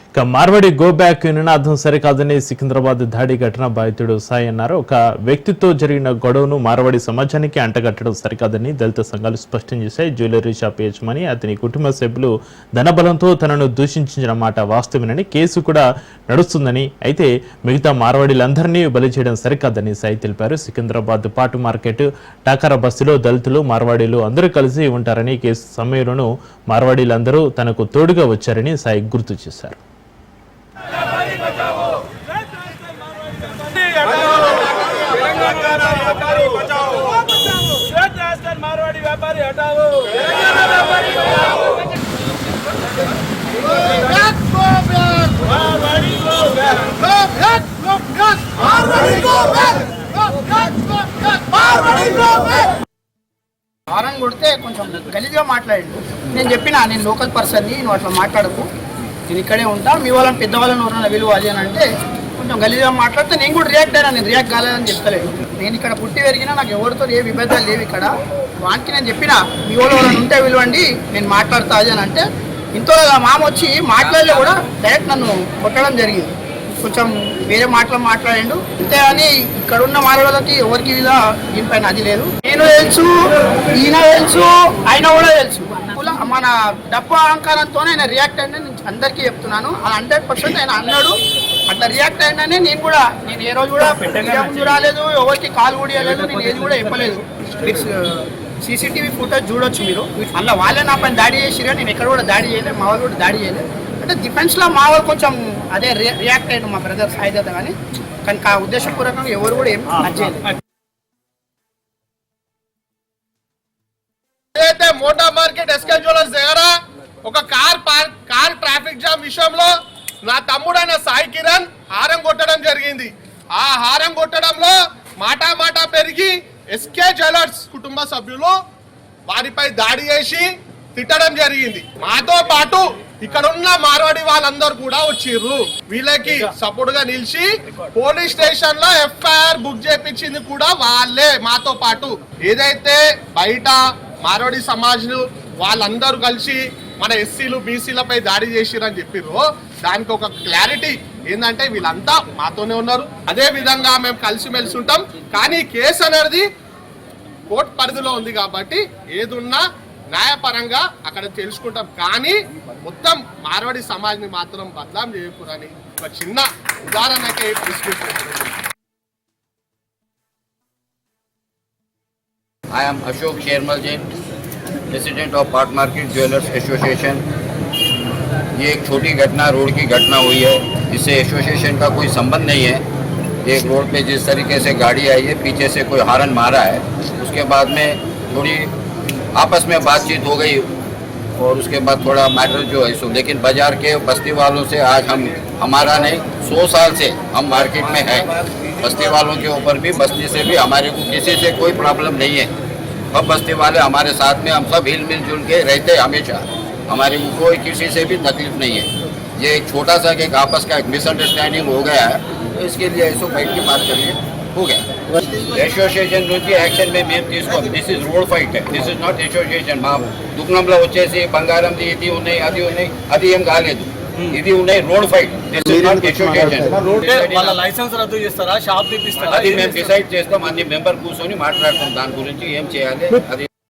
ఇక Marwadi go back నినాదం సరికాదని సికింద్రాబాద్ దాడి ఘటన బాధితుడు సాయి అన్నారు. ఒక వ్యక్తితో జరిగిన గొడవను మార్వాడి సమాజానికి అంటగట్టడం సరికాదని దళిత సంఘాలు స్పష్టం చేశాయి. జ్యువెలరీ షాప్ యజమాని అతని కుటుంబ సభ్యులు ధనబలంతో తనను దూషించిన మాట వాస్తవమేనని, కేసు కూడా నడుస్తుందని, అయితే మిగతా మార్వాడీలందరినీ బలి చేయడం సరికాదని సాయి తెలిపారు. సికింద్రాబాద్ పాటు మార్కెట్ టాకారా బస్సులో దళితులు మార్వాడీలు అందరూ కలిసి ఉంటారని, కేసు సమయంలోనూ మార్వాడీలందరూ తనకు తోడుగా వచ్చారని సాయి గుర్తు చేశారు. मारवाड़ी व्यापारी हटाओ, హారం కొడితే కొంచెం గలీజ్గా మాట్లాడిండు. నేను చెప్పినా నేను లోకల్ పర్సన్ని, నువ్వు అట్లా మాట్లాడకు, నేను ఇక్కడే ఉంటా, మీ వాళ్ళని పెద్దవాళ్ళని ఎవరైనా విలువ అది అని అంటే కొంచెం గలీజ్గా మాట్లాడితే నేను కూడా రియాక్ట్ అయినా. నేను రియాక్ట్ కాలేదని చెప్తలేదు. నేను ఇక్కడ పుట్టి పెరిగినా, నాకు ఎవరితో ఏ విభేదాలు లేవు. ఇక్కడ వానికి నేను చెప్పిన మీ వాళ్ళు ఎవరైనా ఉంటే విలువండి, నేను మాట్లాడతా అది అని అంటే ఇంట్లో మామ వచ్చి మాట్లాడలే కూడా డైరెక్ట్ నన్ను కొట్టడం జరిగింది. కొంచెం వేరే మాటలు మాట్లాడిండు అంతేగాని ఇక్కడ ఉన్న మానవులకి ఎవరికి దీనిపైన అది లేదు. నేను తెలుసు, ఈయన తెలుసు, ఆయన కూడా తెలుసు. మన డబ్బు అహంకారంతోనే ఆయన రియాక్ట్ అయ్యిందని నేను అందరికీ చెప్తున్నాను. అది 100% ఆయన అన్నాడు. అట్లా రియాక్ట్ అయ్యిందని నేను ఏ రోజు కూడా ముందు రాలేదు, ఎవరికి కాల్ కూడా ఇవ్వలేదు, నేను ఏది కూడా ఇవ్వలేదు. సీసీటీవీ ఫుటేజ్ చూడొచ్చు మీరు. అలా వాళ్ళే నా పైన దాడి చేసిరు, నేను ఎక్కడ కూడా దాడి చేయలేదు, మా వాళ్ళు కూడా దాడి చేయలేదు. అంటే డిఫెన్స్లో మా వాళ్ళు కొంచెం అదే రియాక్ట్ అయ్యాడు మా బ్రదర్ సాయిదత్త, కానీ ఆ ఉద్దేశపూర్వకంగా ఎవరు కూడా ఏం చేయలేదు. ఏదైతే మోటా మార్కెట్ ఎస్కే జ్యువెలర్స్ దగ్గర ఒక కార్ ట్రాఫిక్ జామ్ విషయంలో నా తమ్ముడైన సాయి కిరణ్ హారం కొట్టడం జరిగింది. ఆ హారం కొట్టడంలో మాటా పెరిగి ఎస్కే జ్యువెలర్స్ కుటుంబ సభ్యులు వారిపై దాడి చేసి తిట్టడం జరిగింది. మాతో పాటు ఇక్కడ ఉన్న మార్వాడి వాళ్ళందరూ కూడా వచ్చిర్రు. వీళ్ళకి సపోర్ట్ గా నిలిచి పోలీస్ స్టేషన్ లో ఎఫ్ఐఆర్ బుక్ చేయించింది కూడా వాళ్ళే మాతో పాటు. ఏదైతే బయట మార్వాడి సమాజ్ వాళ్ళందరూ కలిసి మన ఎస్సీలు బీసీలపై దాడి చేసిరని చెప్పిర్రు, దానికి ఒక క్లారిటీ ఏంటంటే వీళ్ళంతా మాతోనే ఉన్నారు. అదే విధంగా మేము కలిసిమెలిసి ఉంటాం. కానీ కేసు అనేది కోర్టు పరిధిలో ఉంది కాబట్టి ఏదున్నా న్యాయపరంగా అక్కడ తెలుసుకుంటాం. కానీ మొత్తం మార్వాడి సమాజ్ని మాత్రం బదనాం చేయకూడదని ఒక చిన్న ఉదాహరణకే తీసుకుంటాం. I am Ashok Shermal Jain, president of part market jewellers association. ये एक छोटी घटना, रोड की घटना हुई है, जिससे एसोसिएशन का कोई संबंध नहीं है। एक रोड पे जिस तरीके से गाड़ी आई है, पीछे से कोई हारन मारा है, उसके बाद में थोड़ी आपस में बातचीत हो गई और उसके बाद थोड़ा मैटर जो है सो, लेकिन बाज़ार के बस्ती वालों से आज हमारा नहीं 100 साल से हम मार्केट में हैं। बस्ती वालों के ऊपर भी, बस्ती से भी हमारे को किसी से कोई प्रॉब्लम नहीं है। अब बस्ती वाले हमारे साथ में, हम सब हिल मिल जुल के रहते हमेशा, हमारे को कोई किसी से भी तकलीफ नहीं है। ये एक छोटा सा एक आपस का एक मिसअंडरस्टैंडिंग हो गया है, तो इसके लिए ऐसो बैठ के बात करिए, हो गया। एसोसिएशन నుంచి యాక్షన్ మేము తీసుకోం. This is road fight, this is not association. మా దుకాణంలో వచ్చేసి బంగారంది ఇది ఉన్నాయి, అది ఉన్నాయి, అది ఏం కాలేదు. ఇది ఉన్నాయి road fight. This is not association. వాళ్ళ లైసెన్స్ రద్దు చేస్తారా, షాప్ తీపిస్తారా, అది మేము డిసైడ్ చేస్తాం. అన్ని మెంబర్ కూర్చొని మాట్లాడతాం దాని గురించి ఏం చేయాలి అది.